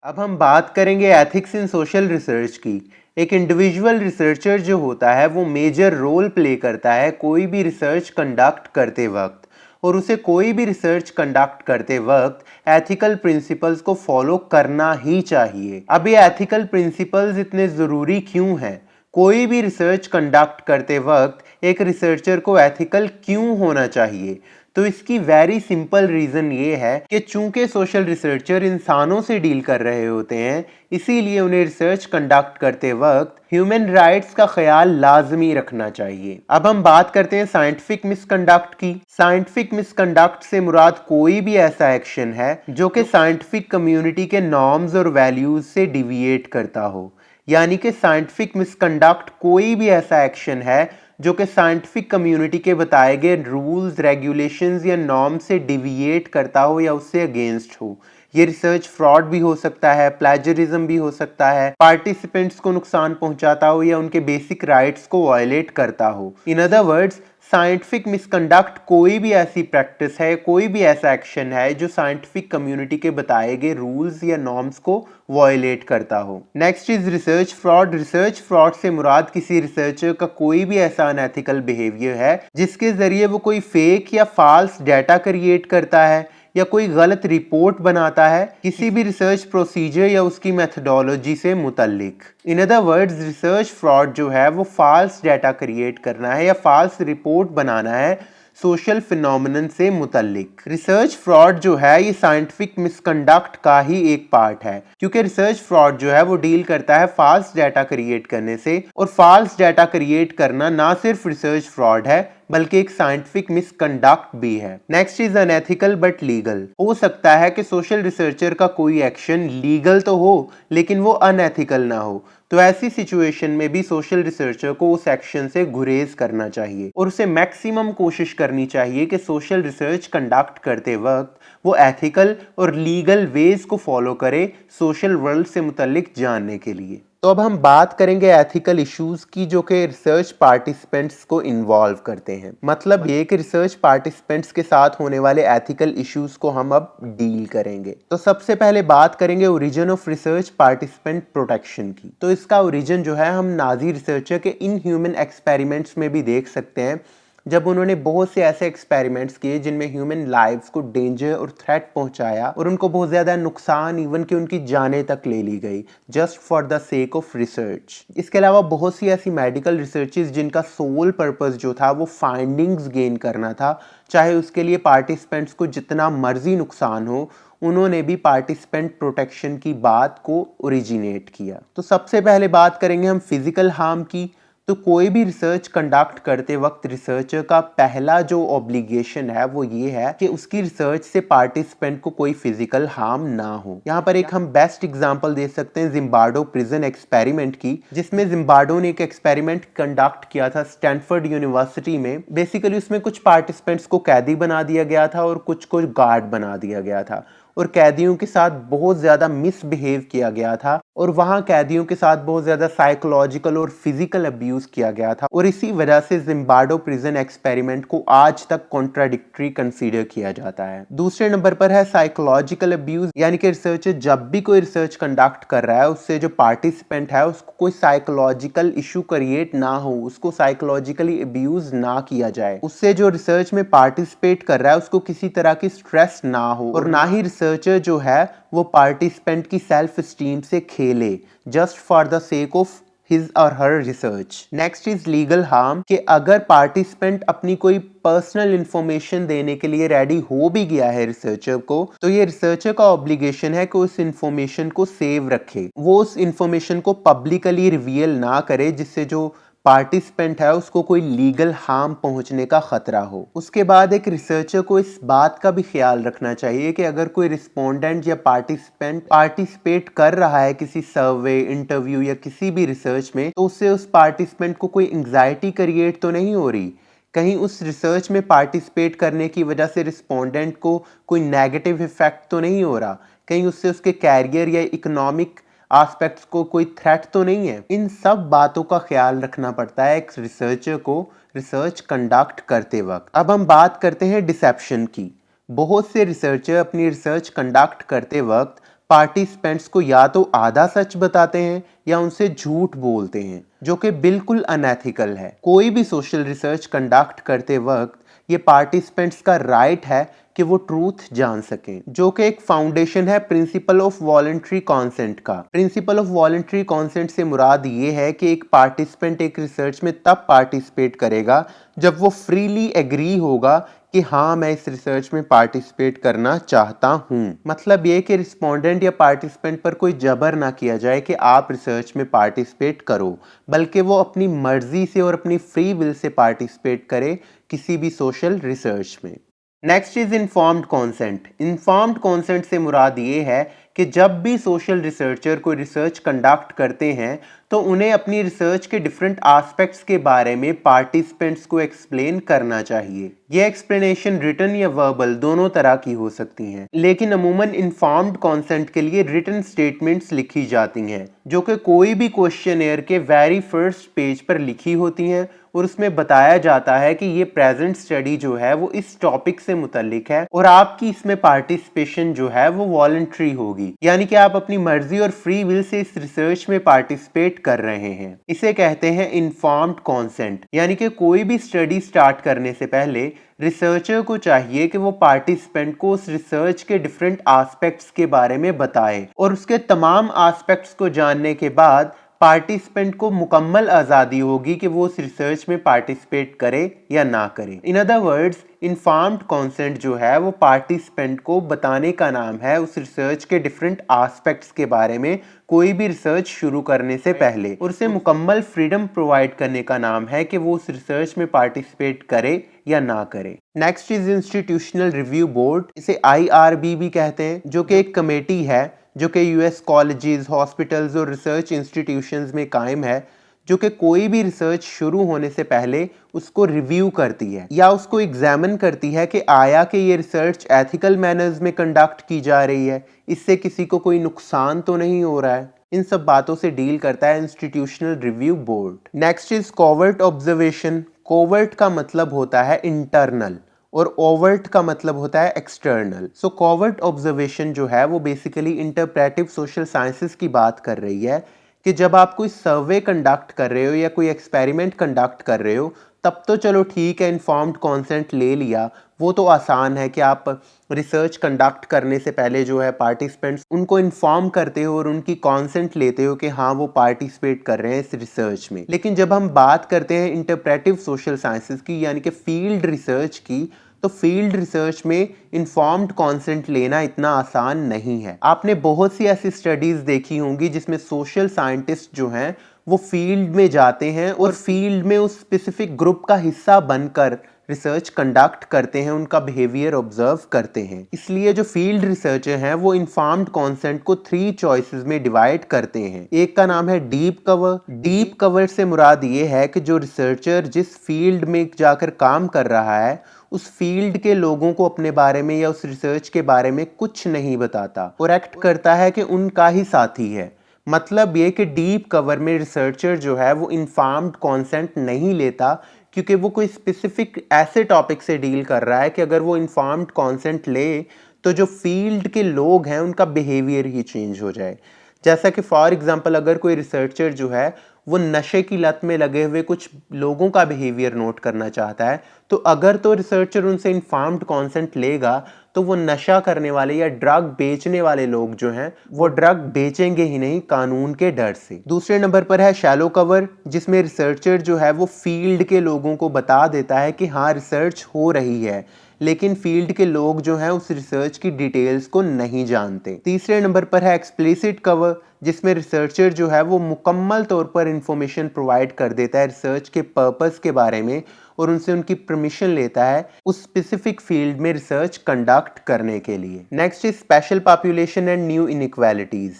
अब हम बात करेंगे एथिक्स इन सोशल रिसर्च की। एक इंडिविजुअल रिसर्चर जो होता है वो मेजर रोल प्ले करता है कोई भी रिसर्च कंडक्ट करते वक्त, और उसे कोई भी रिसर्च कंडक्ट करते वक्त एथिकल प्रिंसिपल्स को फॉलो करना ही चाहिए। अब ये एथिकल प्रिंसिपल्स इतने ज़रूरी क्यों हैं? कोई भी रिसर्च कंडक्ट करते वक्त एक रिसर्चर को एथिकल क्यों होना चाहिए? तो इसकी वेरी सिंपल रीज़न ये है कि चूंकि सोशल रिसर्चर इंसानों से डील कर रहे होते हैं, इसीलिए उन्हें रिसर्च कंडक्ट करते वक्त ह्यूमन राइट्स का ख्याल लाजमी रखना चाहिए। अब हम बात करते हैं साइंटिफिक मिसकंडक्ट की। साइंटिफिक मिसकंडक्ट से मुराद कोई भी ऐसा एक्शन है जो कि साइंटिफिक कम्युनिटी के नॉर्म्स और वैल्यूज से डिविएट करता हो। यानी कि साइंटिफिक मिसकंडक्ट कोई भी ऐसा एक्शन है जो कि साइंटिफिक कम्युनिटी के बताए गए रूल्स, रेगुलेशंस या नॉर्म से डिविएट करता हो या उससे अगेंस्ट हो। ये रिसर्च फ्रॉड भी हो सकता है, प्लेजरिज्म भी हो सकता है, पार्टिसिपेंट्स को नुकसान पहुंचाता हो या उनके बेसिक राइट्स को वायलेट करता हो। इन अदर वर्ड्स, साइंटिफिक मिसकंडक्ट कोई भी ऐसी प्रैक्टिस है, कोई भी ऐसा एक्शन है जो साइंटिफिक कम्युनिटी के बताए गए रूल्स या नॉर्म्स को वायलेट करता हो। Next is research fraud. Research fraud से मुराद किसी रिसर्चर का कोई भी ऐसा अनएथिकल बिहेवियर है जिसके जरिए वो कोई फेक या फॉल्स डाटा क्रिएट करता है या कोई गलत रिपोर्ट बनाता है किसी भी रिसर्च प्रोसीजर या उसकी मेथडोलॉजी से मुतल्लिक। In other words, research fraud जो है वो फॉल्स डाटा क्रिएट करना है या फॉल्स रिपोर्ट बनाना है सोशल फिनोमिनन से मुतल्लिक। रिसर्च फ्रॉड जो है ये साइंटिफिक मिसकंडक्ट का ही एक पार्ट है, क्योंकि रिसर्च फ्रॉड जो है वो डील करता है फॉल्स डाटा क्रिएट करने से, और फॉल्स डाटा क्रिएट करना ना सिर्फ रिसर्च फ्रॉड है बल्कि एक साइंटिफिक मिसकंडक्ट भी है। Next is unethical but legal. हो सकता है कि सोशल रिसर्चर का कोई एक्शन लीगल तो हो लेकिन वो अनएथिकल ना हो, तो ऐसी सिचुएशन में भी सोशल रिसर्चर को उस एक्शन से गुरेज करना चाहिए और उसे मैक्सिमम कोशिश करनी चाहिए कि सोशल रिसर्च कंडक्ट करते वक्त वो एथिकल और लीगल वेज को फॉलो करे सोशल वर्ल्ड से मुतल्लिक जानने के लिए। तो अब हम बात करेंगे एथिकल इश्यूज की जो कि रिसर्च पार्टिसिपेंट्स को इन्वॉल्व करते हैं। मतलब ये कि रिसर्च पार्टिसिपेंट्स के साथ होने वाले एथिकल इश्यूज को हम अब डील करेंगे। तो सबसे पहले बात करेंगे origin of research participant protection की। तो इसका ओरिजिन जो है हम नाजी रिसर्चर के इन ह्यूमन एक्सपेरिमेंट्स में भी देख सकते हैं, जब उन्होंने बहुत से ऐसे एक्सपेरिमेंट्स किए जिनमें ह्यूमन लाइव्स को डेंजर और थ्रेट पहुंचाया और उनको बहुत ज़्यादा नुकसान, इवन कि उनकी जानें तक ले ली गई just for the sake of research. इसके अलावा बहुत सी ऐसी मेडिकल रिसर्चेस जिनका सोल पर्पस जो था वो फाइंडिंग्स गेन करना था, चाहे उसके लिए पार्टिसिपेंट्स को जितना मर्जी नुकसान हो, उन्होंने भी पार्टिसिपेंट प्रोटेक्शन की बात को ओरिजिनेट किया। तो सबसे पहले बात करेंगे हम फिजिकल हार्म की। तो कोई भी रिसर्च कंडक्ट करते वक्त रिसर्चर का पहला जो ऑब्लिगेशन है वो ये है कि उसकी रिसर्च से पार्टिसिपेंट को कोई फिजिकल हार्म ना हो। यहाँ पर एक हम बेस्ट एग्जांपल दे सकते हैं जिम्बार्डो प्रिजन एक्सपेरिमेंट की, जिसमें जिम्बार्डो ने एक एक्सपेरिमेंट कंडक्ट किया था स्टैनफोर्ड यूनिवर्सिटी में। बेसिकली उसमें कुछ पार्टिसिपेंट्स को कैदी बना दिया गया था और कुछ को गार्ड बना दिया गया था, और कैदियों के साथ बहुत ज़्यादा मिसबिहेव किया गया था, और वहाँ कैदियों के साथ बहुत ज़्यादा साइकोलॉजिकल और फिजिकल अब्यूज़ किया गया था, और इसी वजह से जिम्बार्डो प्रिजन एक्सपेरिमेंट को आज तक कॉन्ट्राडिक्टरी कंसीडर किया जाता है। दूसरे नंबर पर है साइकोलॉजिकल अब्यूज़, यानी कि रिसर्चर जब भी कोई रिसर्च कंडक्ट कर रहा है उससे जो पार्टिसिपेंट है उसको कोई साइकोलॉजिकल इशू क्रिएट ना हो, उसको साइकोलॉजिकली अब्यूज़ ना किया जाए, उससे जो रिसर्च में पार्टिसिपेट कर रहा है उसको किसी तरह की स्ट्रेस ना हो, और ना ही रिसर्चर जो है वो पार्टिसिपेंट की सेल्फ स्टीम से खेले just for the sake of his or her research. Next is legal harm, कि अगर पार्टिसिपेंट अपनी कोई पर्सनल इंफॉर्मेशन देने के लिए रेडी हो भी गया है रिसर्चर को, तो ये रिसर्चर का ऑब्लिगेशन है कि उस इंफॉर्मेशन को सेव रखे, वो उस इंफॉर्मेशन को पब्लिकली रिवील ना करे जिससे जो पार्टिसिपेंट है उसको कोई लीगल हार्म पहुंचने का खतरा हो। उसके बाद एक रिसर्चर को इस बात का भी ख्याल रखना चाहिए कि अगर कोई रिस्पोंडेंट या पार्टिसिपेंट पार्टिसिपेट कर रहा है किसी सर्वे, इंटरव्यू या किसी भी रिसर्च में, तो उससे उस पार्टिसिपेंट को कोई एंग्जाइटी क्रिएट तो नहीं हो रही, कहीं उस रिसर्च में पार्टिसिपेट करने की वजह से रिस्पोंडेंट को कोई नेगेटिव इफेक्ट तो नहीं हो रहा, कहीं उससे उसके कैरियर या इकोनॉमिक एस्पेक्ट्स को कोई थ्रेट तो नहीं है। इन सब बातों का ख्याल रखना पड़ता है एक रिसर्चर को रिसर्च कंडक्ट करते वक्त। अब हम बात करते हैं डिसेप्शन की। बहुत से रिसर्चर अपनी रिसर्च कंडक्ट करते वक्त पार्टिसिपेंट्स को या तो आधा सच बताते हैं या उनसे झूठ बोलते हैं, जो कि बिल्कुल अनएथिकल है। कोई भी सोशल रिसर्च कंडक्ट करते वक्त ये पार्टिसिपेंट्स का राइट है कि वो ट्रूथ जान सकें, जो कि एक फाउंडेशन है प्रिंसिपल ऑफ वॉलंटरी कॉन्सेंट का। प्रिंसिपल ऑफ वॉलंटरी कॉन्सेंट से मुराद ये है कि एक पार्टिसिपेंट एक रिसर्च में तब पार्टिसिपेट करेगा जब वो फ्रीली एग्री होगा कि हाँ, मैं इस रिसर्च में पार्टिसिपेट करना चाहता हूँ। मतलब ये कि रिस्पोंडेंट या पार्टिसिपेंट पर कोई जबर ना किया जाए कि आप रिसर्च में पार्टिसिपेट करो, बल्कि वो अपनी मर्जी से और अपनी फ्री विल से पार्टिसिपेट करे किसी भी सोशल रिसर्च में। Next is informed consent. Informed consent से मुराद ये है कि जब भी सोशल रिसर्चर कोई रिसर्च कंडक्ट करते हैं तो उन्हें अपनी रिसर्च के डिफरेंट एस्पेक्ट्स के बारे में पार्टिसिपेंट्स को एक्सप्लेन करना चाहिए। यह एक्सप्लेनेशन रिटन या वर्बल दोनों तरह की हो सकती हैं, लेकिन अमूमन इन्फॉर्म्ड कॉन्सेंट के लिए रिटन स्टेटमेंट्स लिखी जाती हैं, जो कि कोई भी क्वेश्चनेयर के वेरी फर्स्ट पेज पर लिखी होती हैं और उसमें बताया जाता है कि ये प्रेजेंट स्टडी जो है वो इस टॉपिक से मुतल्लिक है और आपकी इसमें पार्टिसिपेशन जो है वो वॉलंटरी होगी, यानी कि आप अपनी मर्जी और फ्री विल से इस रिसर्च में पार्टिसिपेट कर रहे हैं। इसे कहते हैं इन्फॉर्म्ड कॉन्सेंट। यानी कि कोई भी स्टडी स्टार्ट करने से पहले रिसर्चर को चाहिए कि वो पार्टिसिपेंट को उस रिसर्च के डिफरेंट एस्पेक्ट्स के बारे में बताए और उसके तमाम एस्पेक्ट्स को जानने के बाद पार्टिसिपेंट को मुकम्मल आज़ादी होगी कि वो उस रिसर्च में पार्टिसिपेट करे या ना करे। In other words, informed consent जो है वो पार्टिसिपेंट को बताने का नाम है उस रिसर्च के डिफरेंट एस्पेक्ट्स के बारे में कोई भी रिसर्च शुरू करने से पहले, और उसे मुकम्मल फ्रीडम प्रोवाइड करने का नाम है कि वो उस रिसर्च में पार्टिसिपेट करे या ना करे। Next is institutional review board. इसे IRB भी कहते हैं, जो कि एक कमेटी है जो कि US कॉलेजेस, हॉस्पिटल्स और रिसर्च इंस्टीट्यूशंस में कायम है, जो कि कोई भी रिसर्च शुरू होने से पहले उसको रिव्यू करती है या उसको एग्जामिन करती है कि आया कि ये रिसर्च एथिकल मैनर्स में कंडक्ट की जा रही है, इससे किसी को कोई नुकसान तो नहीं हो रहा है। इन सब बातों से डील करता है institutional review board. Next is covert observation. Covert का मतलब होता है इंटरनल और ओवर्ट का मतलब होता है एक्सटर्नल। सो कोवर्ट ऑब्जर्वेशन जो है वो बेसिकली इंटरप्रेटिव सोशल साइंसेस की बात कर रही है कि जब आप कोई सर्वे कंडक्ट कर रहे हो या कोई एक्सपेरिमेंट कंडक्ट कर रहे हो तब तो चलो ठीक है, इन्फॉर्म्ड कॉन्सेंट ले लिया, वो तो आसान है कि आप रिसर्च कंडक्ट करने से पहले जो है पार्टिसिपेंट्स उनको इन्फॉर्म करते हो और उनकी कॉन्सेंट लेते हो कि हाँ वो पार्टिसिपेट कर रहे हैं इस रिसर्च में। लेकिन जब हम बात करते हैं इंटरप्रेटिव सोशल साइंसेस की यानी कि फील्ड रिसर्च की, तो फील्ड रिसर्च में इन्फॉर्म्ड कॉन्सेंट लेना इतना आसान नहीं है। आपने बहुत सी ऐसी स्टडीज देखी होंगी जिसमें सोशल साइंटिस्ट जो हैं वो फील्ड में जाते हैं और फील्ड में उस स्पेसिफिक ग्रुप का हिस्सा बनकर रिसर्च कंडक्ट करते हैं, उनका बिहेवियर ऑब्जर्व करते हैं। इसलिए जो फील्ड रिसर्चर हैं वो इन्फॉर्म्ड कॉन्सेंट को 3 चॉइसेस में डिवाइड करते हैं। एक का नाम है डीप कवर। डीप कवर से मुराद ये है कि जो रिसर्चर जिस फील्ड में जाकर काम कर रहा है उस फील्ड के लोगों को अपने बारे में या उस रिसर्च के बारे में कुछ नहीं बताता और एक्ट करता है कि उनका ही साथी है। मतलब ये कि डीप कवर में रिसर्चर जो है वो इन्फॉर्म्ड कॉन्सेंट नहीं लेता, क्योंकि वो कोई स्पेसिफिक ऐसे टॉपिक से डील कर रहा है कि अगर वो इन्फॉर्म्ड कॉन्सेंट ले तो जो फील्ड के लोग हैं उनका बिहेवियर ही चेंज हो जाए। जैसा कि फॉर एग्जांपल अगर कोई रिसर्चर जो है वो नशे की लत में लगे हुए कुछ लोगों का बिहेवियर नोट करना चाहता है, तो अगर तो रिसर्चर उनसे इन्फॉर्म्ड कॉन्सेंट लेगा तो वो नशा करने वाले या ड्रग बेचने वाले लोग जो हैं वो ड्रग बेचेंगे ही नहीं कानून के डर से। दूसरे नंबर पर है शैलो कवर, जिसमें रिसर्चर जो है वो फील्ड के लोगों को बता देता है कि हाँ रिसर्च हो रही है, लेकिन फील्ड के लोग जो हैं उस रिसर्च की डिटेल्स को नहीं जानते। तीसरे नंबर पर है एक्सप्लिसिट कवर, जिसमें रिसर्चर जो है वो मुकम्मल तौर पर इंफॉर्मेशन प्रोवाइड कर देता है रिसर्च के पर्पस के बारे में और उनसे उनकी परमिशन लेता है उस स्पेसिफिक फील्ड में रिसर्च कंडक्ट करने के लिए। Next is special population and new inequalities.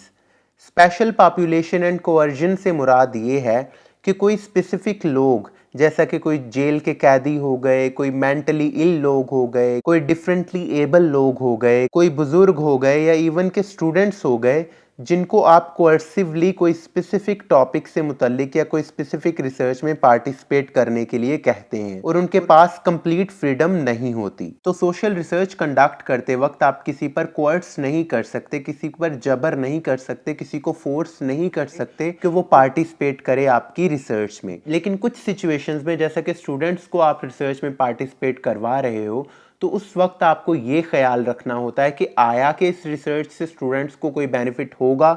Special population and coercion से मुराद ये है कि कोई स्पेसिफिक लोग, जैसा कि कोई जेल के कैदी हो गए, कोई मेंटली इल लोग हो गए, कोई डिफरेंटली एबल लोग हो गए, कोई बुजुर्ग हो गए या इवन के स्टूडेंट्स हो गए, जिनको आप कोर्सिवली कोई स्पेसिफिक टॉपिक से मुतल्लिक या कोई स्पेसिफिक रिसर्च में पार्टिसिपेट करने के लिए कहते हैं और उनके पास कंप्लीट फ्रीडम नहीं होती। तो सोशल रिसर्च कंडक्ट करते वक्त आप किसी पर कोर्स नहीं कर सकते, किसी पर जबर नहीं कर सकते, किसी को फोर्स नहीं कर सकते कि वो पार्टिसिपेट करे आपकी रिसर्च में। लेकिन कुछ सिचुएशंस में, जैसा कि स्टूडेंट्स को आप रिसर्च में पार्टिसिपेट करवा रहे हो, तो उस वक्त आपको ये ख्याल रखना होता है कि आया कि इस रिसर्च से स्टूडेंट्स को कोई बेनिफिट होगा,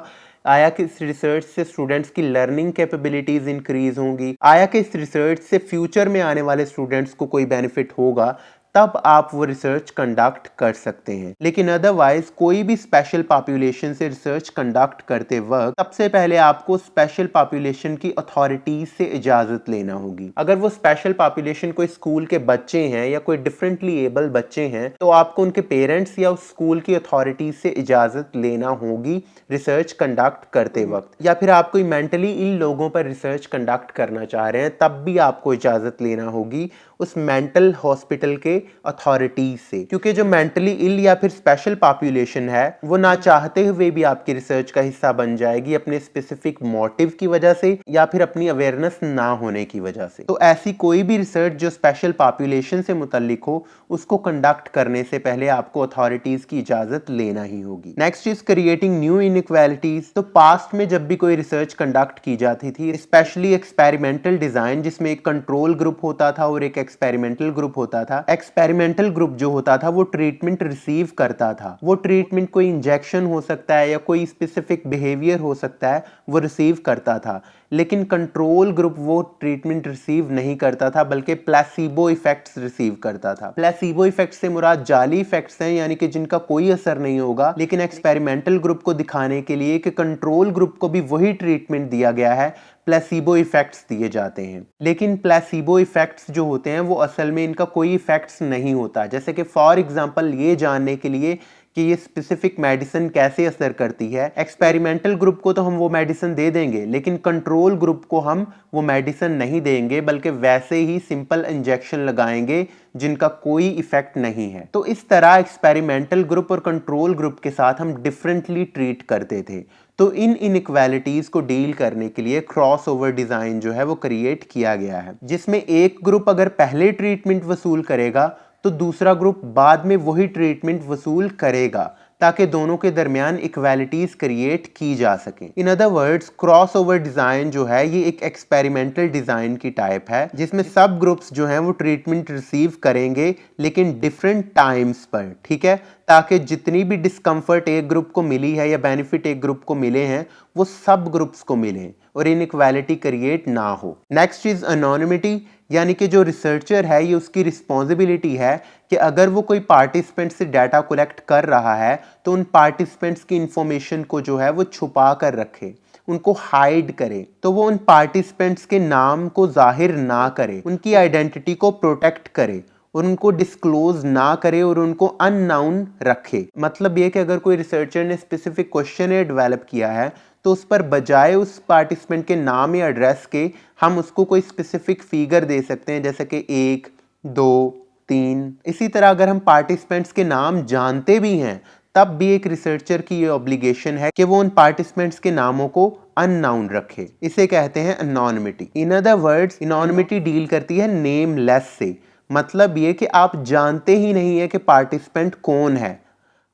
आया कि इस रिसर्च से स्टूडेंट्स की लर्निंग कैपेबिलिटीज़ इंक्रीज होंगी, आया कि इस रिसर्च से फ्यूचर में आने वाले स्टूडेंट्स को कोई बेनिफिट होगा, तब आप वो रिसर्च कंडक्ट कर सकते हैं। लेकिन अदरवाइज कोई भी स्पेशल पॉपुलेशन से रिसर्च कंडक्ट करते वक्त सबसे पहले आपको स्पेशल पॉपुलेशन की अथॉरिटीज से इजाजत लेना होगी। अगर वो स्पेशल पॉपुलेशन कोई स्कूल के बच्चे हैं या कोई डिफरेंटली एबल बच्चे हैं, तो आपको उनके पेरेंट्स या उस स्कूल की अथॉरिटीज से इजाजत लेना होगी रिसर्च कंडक्ट करते वक्त। या फिर आप कोई मेंटली इल लोगों पर रिसर्च कंडक्ट करना चाह रहे हैं, तब भी आपको इजाजत लेना होगी उस मेंटल हॉस्पिटल के अथॉरिटीज से, क्योंकि जो मेंटली इल या फिर स्पेशल पॉपुलेशन है वो ना चाहते हुए भी आपकी रिसर्च का हिस्सा बन जाएगी, अपने स्पेसिफिक मोटिव की वजह से या फिर अपनी अवेयरनेस ना होने की वजह से। तो ऐसी कोई भी रिसर्च जो स्पेशल पॉपुलेशन से मुतल्लिक हो, उसको कंडक्ट करने से पहले आपको अथॉरिटीज की इजाजत लेना ही होगी। Next is creating new inequalities. तो पास्ट में जब भी कोई रिसर्च कंडक्ट की जाती थी, स्पेशली एक्सपेरिमेंटल डिजाइन, जिसमें एक कंट्रोल ग्रुप होता था और एक एक्सपेरिमेंटल ग्रुप होता था। एक्सपेरिमेंटल ग्रुप जो होता था वो ट्रीटमेंट रिसीव करता था। वो ट्रीटमेंट कोई इंजेक्शन हो सकता है या कोई स्पेसिफिक बिहेवियर हो सकता है, वो रिसीव करता था। लेकिन कंट्रोल ग्रुप वो ट्रीटमेंट रिसीव नहीं करता था, बल्कि प्लेसिबो इफेक्ट्स रिसीव करता था। प्लेसिबो इफेक्ट्स से मुराद जाली इफेक्ट्स हैं, यानी कि जिनका कोई असर नहीं होगा, लेकिन एक्सपेरिमेंटल ग्रुप को दिखाने के लिए कि कंट्रोल ग्रुप को भी वही ट्रीटमेंट दिया गया है, प्लेसिबो इफेक्ट्स दिए जाते हैं। लेकिन प्लेसिबो इफेक्ट्स जो होते हैं वो असल में इनका कोई इफेक्ट्स नहीं होता। जैसे कि फॉर एग्जांपल ये जानने के लिए कि ये स्पेसिफिक मेडिसिन कैसे असर करती है, एक्सपेरिमेंटल ग्रुप को तो हम वो मेडिसिन दे देंगे, लेकिन कंट्रोल ग्रुप को हम वो मेडिसिन नहीं देंगे, बल्कि वैसे ही सिंपल इंजेक्शन लगाएंगे जिनका कोई इफेक्ट नहीं है। तो इस तरह एक्सपेरिमेंटल ग्रुप और कंट्रोल ग्रुप के साथ हम डिफरेंटली ट्रीट करते थे। तो इन इनइक्वालिटीज को डील करने के लिए क्रॉस ओवर डिजाइन जो है वो क्रिएट किया गया है, जिसमें एक ग्रुप अगर पहले ट्रीटमेंट वसूल करेगा तो दूसरा ग्रुप बाद में वही ट्रीटमेंट वसूल करेगा, ताकि दोनों के दरमियान इक्वालिटीज क्रिएट की जा सके। इन other words, cross over design जो है ये एक एक्सपेरिमेंटल डिजाइन की टाइप है, जिसमें सब ग्रुप्स जो हैं वो ट्रीटमेंट रिसीव करेंगे, लेकिन डिफरेंट टाइम्स पर, ठीक है, ताकि जितनी भी डिस्कम्फर्ट एक ग्रुप को मिली है या बेनिफिट एक ग्रुप को मिले हैं वो सब ग्रुप्स को मिले और इनइक्वालिटी क्रिएट ना हो। नेक्स्ट इज एनोनिमिटी, यानी कि जो रिसर्चर है ये उसकी रिस्पॉन्सिबिलिटी है कि अगर वो कोई पार्टिसिपेंट से डाटा कलेक्ट कर रहा है तो उन पार्टिसिपेंट्स की इंफॉर्मेशन को जो है वो छुपा कर रखे, उनको हाइड करे। तो वो उन पार्टिसिपेंट्स के नाम को जाहिर ना करे, उनकी आइडेंटिटी को प्रोटेक्ट करे और उनको डिस्क्लोज ना करे और उनको अननाउन रखे। मतलब ये कि अगर कोई रिसर्चर ने स्पेसिफिक क्वेश्चन डेवलप किया है तो उस पर बजाय उस पार्टिसिपेंट के नाम या एड्रेस के हम उसको कोई स्पेसिफिक फिगर दे सकते हैं, जैसे कि 1, 2, 3। इसी तरह अगर हम पार्टिसिपेंट्स के नाम जानते भी हैं तब भी एक रिसर्चर की ये ऑब्लिगेशन है कि वो उन पार्टिसिपेंट्स के नामों को अननाउन रखे। इसे कहते हैं एनोनिमिटी। इन अदर वर्ड्स, एनोनिमिटी डील करती है नेमलेस से। मतलब ये कि आप जानते ही नहीं है कि पार्टिसिपेंट कौन है,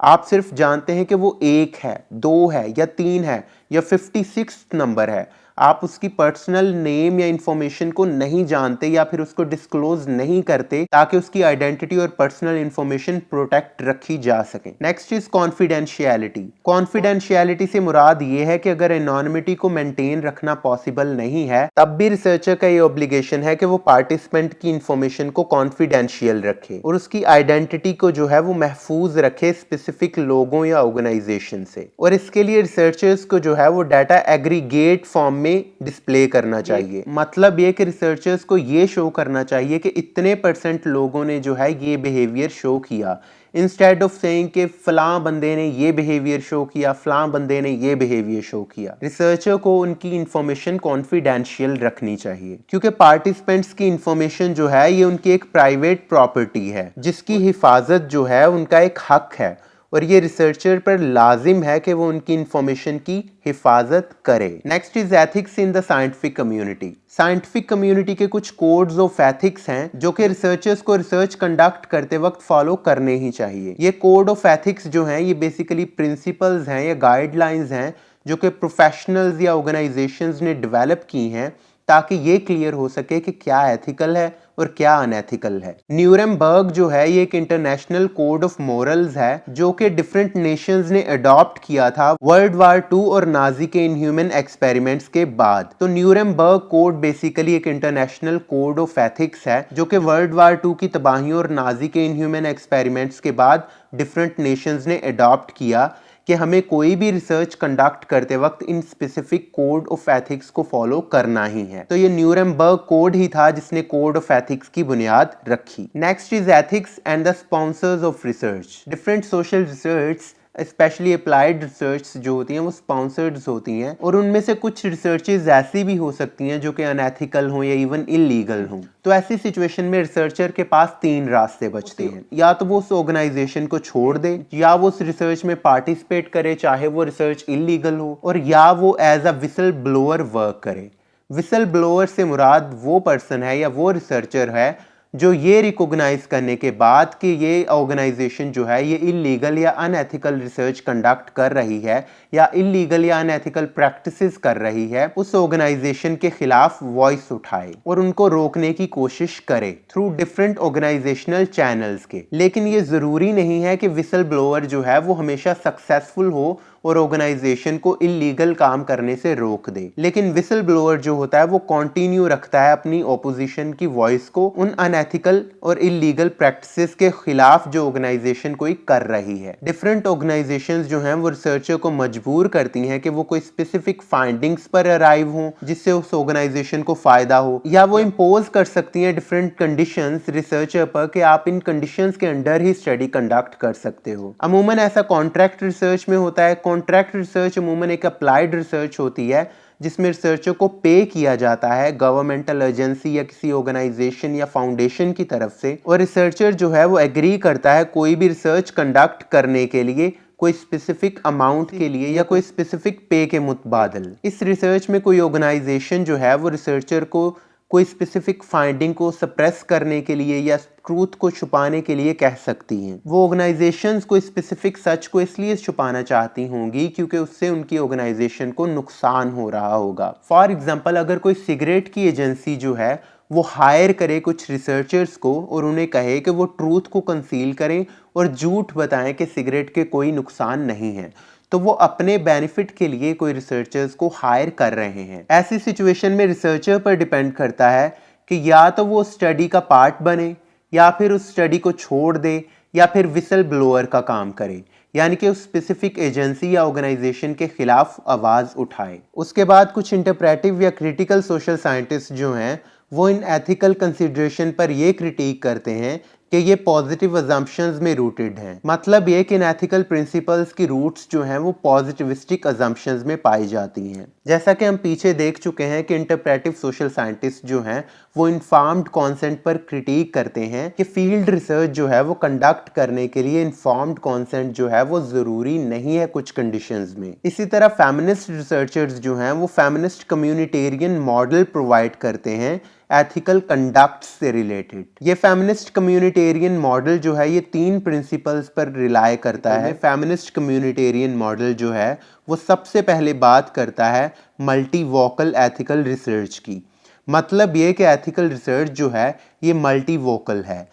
आप सिर्फ जानते हैं कि वो 1 है, 2 है या 3 है या 56 नंबर है। आप उसकी पर्सनल नेम या इंफॉर्मेशन को नहीं जानते या फिर उसको डिस्क्लोज नहीं करते ताकि उसकी आइडेंटिटी और पर्सनल इंफॉर्मेशन प्रोटेक्ट रखी जा सके। Next is confidentiality. कॉन्फिडेंशियलिटी से मुराद ये है कि अगर एनोनिमिटी को मेंटेन रखना पॉसिबल नहीं है तब भी रिसर्चर का ये ऑब्लिगेशन है कि वो पार्टिसिपेंट की इंफॉर्मेशन को कॉन्फिडेंशियल रखे और उसकी आइडेंटिटी को जो है वो महफूज रखे स्पेसिफिक लोगों या ऑर्गेनाइजेशन से। और इसके लिए रिसर्चर्स को जो है वो डाटा एग्रीगेट फॉर्म में डिस्प्ले करना चाहिए। मतलब ये कि रिसर्चर्स को ये शो करना चाहिए कि इतने % लोगों ने जो है ये बिहेवियर शो किया, इंस्टेड ऑफ सेइंग कि फलां बंदे ने ये बिहेवियर शो किया, फलां बंदे ने ये बिहेवियर शो किया। रिसर्चर को उनकी इंफॉर्मेशन कॉन्फिडेंशियल रखनी चाहिए, क्योंकि पार्टिसिपेंट्स की इंफॉर्मेशन जो है ये उनकी एक प्राइवेट प्रॉपर्टी है जिसकी हिफाजत जो है उनका एक हक है और ये रिसर्चर पर लाजिम है कि वो उनकी इंफॉर्मेशन की हिफाजत करे। Next is ethics in the scientific community. Scientific community के कुछ कोड्स ऑफ एथिक्स हैं जो कि रिसर्चर्स को रिसर्च कंडक्ट करते वक्त फॉलो करने ही चाहिए। ये कोड ऑफ एथिक्स जो हैं ये बेसिकली प्रिंसिपल्स हैं या गाइडलाइंस हैं जो कि प्रोफेशनल्स या ऑर्गेनाइजेशंस ने डेवलप की हैं ताकि ये क्लियर हो सके कि क्या एथिकल है और क्या अनएथिकल है। न्यूरेमबर्ग जो है ये एक इंटरनेशनल कोड ऑफ मोरल्स है जो कि डिफरेंट नेशंस ने अडॉप्ट किया था वर्ल्ड वार 2 और नाजी के इनह्यूमन एक्सपेरिमेंट्स के बाद। तो न्यूरेमबर्ग कोड बेसिकली एक इंटरनेशनल कोड ऑफ एथिक्स है जो कि वर्ल्ड वार 2 की तबाही और नाजी के इनह्यूमन एक्सपेरिमेंट्स के बाद डिफरेंट नेशंस ने अडॉप्ट किया कि हमें कोई भी रिसर्च कंडक्ट करते वक्त in specific code of ethics को फॉलो करना ही है। तो ये न्यूरेमबर्ग कोड ही था जिसने कोड ऑफ एथिक्स की बुनियाद रखी। Next is ethics and the sponsors of research. Different social research specially applied research जो होती हैं वो स्पॉन्सर्ड होती हैं और उनमें से कुछ रिसर्चेज ऐसी भी हो सकती हैं जो कि अनएथिकल हों या इवन इलीगल हों। तो ऐसी सिचुएशन में रिसर्चर के पास 3 रास्ते बचते हैं। या तो वो उस ऑर्गेनाइजेशन को छोड़ दे, या वो उस रिसर्च में पार्टिसिपेट करे चाहे वो रिसर्च इलीगल हो, और या वो as a whistle blower work करे। विसल ब्लोअर से मुराद वो पर्सन है या वो रिसर्चर है जो ये रिकॉग्नाइज करने के बाद कि ये ऑर्गेनाइजेशन जो है ये इलीगल या अनएथिकल रिसर्च कंडक्ट कर रही है या इलीगल या अनएथिकल प्रैक्टिसेस कर रही है, उस ऑर्गेनाइजेशन के खिलाफ वॉइस उठाए और उनको रोकने की कोशिश करे थ्रू डिफरेंट ऑर्गेनाइजेशनल चैनल्स के। लेकिन ये जरूरी नहीं है कि विसल ब्लोअर जो है वो हमेशा सक्सेसफुल हो और ऑर्गेनाइजेशन को इलीगल काम करने से रोक दे। लेकिन विसल ब्लोअर जो होता है वो कंटिन्यू रखता है अपनी ऑपोजिशन की वॉइस को उन अनएथिकल और इलीगल प्रैक्टिसेस के खिलाफ जो ऑर्गेनाइजेशन कोई कर रही है। डिफरेंट ऑर्गेनाइजेशंस जो हैं वो रिसर्चर को मजबूर करती हैं कि वो कोई स्पेसिफिक फाइंडिंग्स पर अराइव हों जिससे उस ऑर्गेनाइजेशन को फायदा हो, या वो इम्पोज कर सकती हैं डिफरेंट कंडीशंस रिसर्चर पर कि आप इन कंडीशंस के अंडर ही स्टडी कंडक्ट कर सकते हो। अमूमन ऐसा कॉन्ट्रैक्ट रिसर्च में होता है। कॉन्ट्रैक्ट रिसर्च अमूमन एक अप्लाइड रिसर्च होती है जिसमें रिसर्चर को पे किया जाता है गवर्नमेंटल एजेंसी या किसी ऑर्गेनाइजेशन या फाउंडेशन की तरफ से, और रिसर्चर जो है वो एग्री करता है कोई भी रिसर्च कंडक्ट करने के लिए कोई स्पेसिफिक अमाउंट के लिए या कोई स्पेसिफिक पे के मुतबादल। इस रिसर्च में कोई ऑर्गेनाइजेशन जो है वो रिसर्चर को कोई स्पेसिफिक फाइंडिंग को सप्रेस करने के लिए या ट्रूथ को छुपाने के लिए कह सकती हैं। वो ऑर्गेनाइजेशंस कोई स्पेसिफिक सच को इसलिए छुपाना चाहती होंगी क्योंकि उससे उनकी ऑर्गेनाइजेशन को नुकसान हो रहा होगा। फॉर एग्जांपल, अगर कोई सिगरेट की एजेंसी जो है वो हायर करे कुछ रिसर्चर्स को और उन्हें कहे कि वो ट्रूथ को कंसील करें और झूठ बताएं कि सिगरेट के कोई नुकसान नहीं है, तो वो अपने बेनिफिट के लिए कोई रिसर्चर्स को हायर कर रहे हैं। ऐसी सिचुएशन में रिसर्चर पर डिपेंड करता है कि या तो वो स्टडी का पार्ट बने या फिर उस स्टडी को छोड़ दे या फिर विसल ब्लोअर का काम करे, यानी कि उस स्पेसिफिक एजेंसी या ऑर्गेनाइजेशन के खिलाफ आवाज उठाए। उसके बाद कुछ इंटरप्रेटिव या क्रिटिकल सोशल साइंटिस्ट जो हैं वो इन एथिकल कंसिडरेशन पर ये क्रिटिक करते हैं कि ये पॉजिटिव अजम्पशंस में रूटेड हैं। मतलब ये कि इन एथिकल प्रिंसिपल्स की रूट्स जो हैं वो पॉजिटिविस्टिक अजम्पशंस में पाई जाती हैं। जैसा कि हम पीछे देख चुके हैं कि इंटरप्रेटिव सोशल साइंटिस्ट जो हैं वो इन्फॉर्म्ड कॉन्सेंट पर क्रिटिक करते हैं कि फील्ड रिसर्च जो है वो कंडक्ट करने के लिए इन्फॉर्म्ड कॉन्सेंट जो है वो ज़रूरी नहीं है कुछ कंडीशंस में। इसी तरह फेमिनिस्ट रिसर्चर्स जो हैं वो फेमिनिस्ट कम्युनिटेरियन मॉडल प्रोवाइड करते हैं एथिकल कंडक्ट से रिलेटेड। ये फेमिनिस्ट कम्युनिटेरियन मॉडल जो है ये 3 प्रिंसिपल्स पर रिलाय करता है। फेमिनिस्ट कम्युनिटेरियन मॉडल जो है वो सबसे पहले बात करता है मल्टीवोकल एथिकल रिसर्च की। मतलब ये कि एथिकल रिसर्च जो है ये मल्टीवोकल है,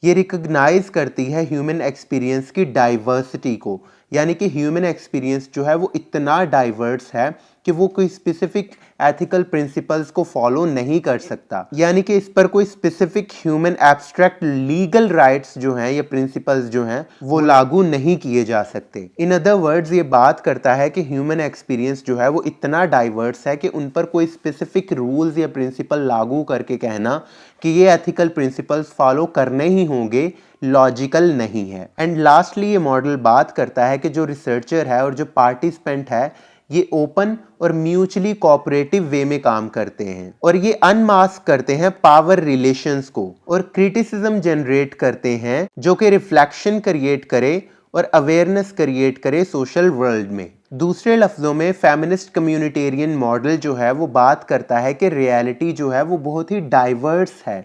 ये रिकॉग्नाइज करती है ह्यूमन एक्सपीरियंस की डाइवर्सिटी को, यानी कि ह्यूमन एक्सपीरियंस जो है वो इतना डाइवर्स है कि वो कोई स्पेसिफिक एथिकल प्रिंसिपल्स को फॉलो नहीं कर सकता, यानी कि इस पर कोई specific human abstract legal rights जो हैं या प्रिंसिपल्स जो हैं वो लागू नहीं किए जा सकते। इन अदर वर्ड्स ये बात करता है कि ह्यूमन एक्सपीरियंस जो है वो इतना डाइवर्स है कि उन पर कोई स्पेसिफिक रूल्स या प्रिंसिपल लागू करके कहना कि ये एथिकल प्रिंसिपल्स फॉलो करने ही होंगे लॉजिकल नहीं है। एंड लास्टली ये मॉडल बात करता है कि जो रिसर्चर है और जो पार्टिसिपेंट है ये ओपन और म्यूचुअली कोऑपरेटिव वे में काम करते हैं और ये अनमास्क करते हैं पावर रिलेशंस को और क्रिटिसिज्म जनरेट करते हैं जो कि रिफ्लेक्शन क्रिएट करे और अवेयरनेस क्रिएट करे सोशल वर्ल्ड में। दूसरे लफ्ज़ों में फेमिनिस्ट कम्युनिटेरियन मॉडल जो है वो बात करता है कि रियलिटी जो है वो बहुत ही डाइवर्स है,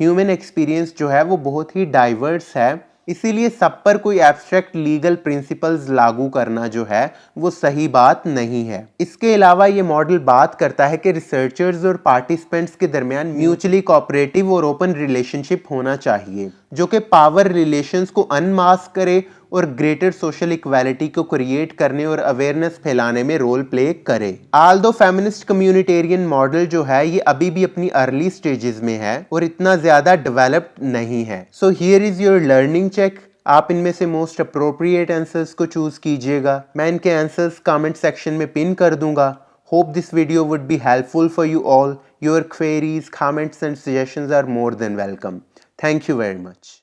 ह्यूमन एक्सपीरियंस जो है वो बहुत ही डाइवर्स है, इसीलिए सब पर कोई एब्स्ट्रैक्ट लीगल प्रिंसिपल्स लागू करना जो है वो सही बात नहीं है। इसके अलावा ये मॉडल बात करता है कि रिसर्चर्स और पार्टिसिपेंट्स के दरमियान म्यूचुअली कोऑपरेटिव और ओपन रिलेशनशिप होना चाहिए जो कि पावर रिलेशंस को अनमास्क करे और ग्रेटर सोशल इक्वालिटी को क्रिएट करने और अवेयरनेस फैलाने में रोल प्ले करे। आल्दो फेमिनिस्ट कम्युनिटेरियन मॉडल जो है ये अभी भी अपनी अर्ली स्टेजेस में है और इतना ज्यादा डेवलप्ड नहीं है। So here is your learning check. आप इनमें से मोस्ट अप्रोप्रिएट आंसर्स को चूज कीजिएगा। मैं इनके आंसर्स कमेंट सेक्शन में पिन कर दूंगा। Hope this video would be helpful for you all. Your queries, comments and suggestions are more than welcome. Thank you very much.